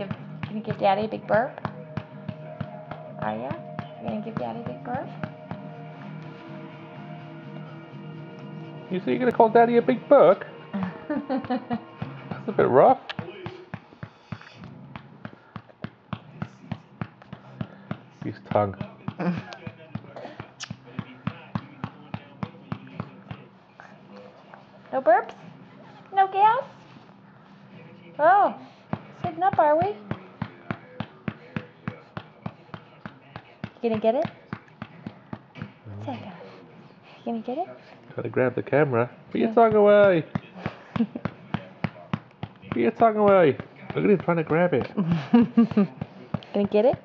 Can you give Daddy a big burp? Are you? You gonna give Daddy a big burp? You say you're gonna call Daddy a big buck? That's a bit rough. His tongue. No burps? No gas? Oh, sitting up, are we? You gonna get it? What's that guy? You gonna get it? Gotta grab the camera. Put your tongue away. Put your tongue away. Look at him trying to grab it. Gonna get it?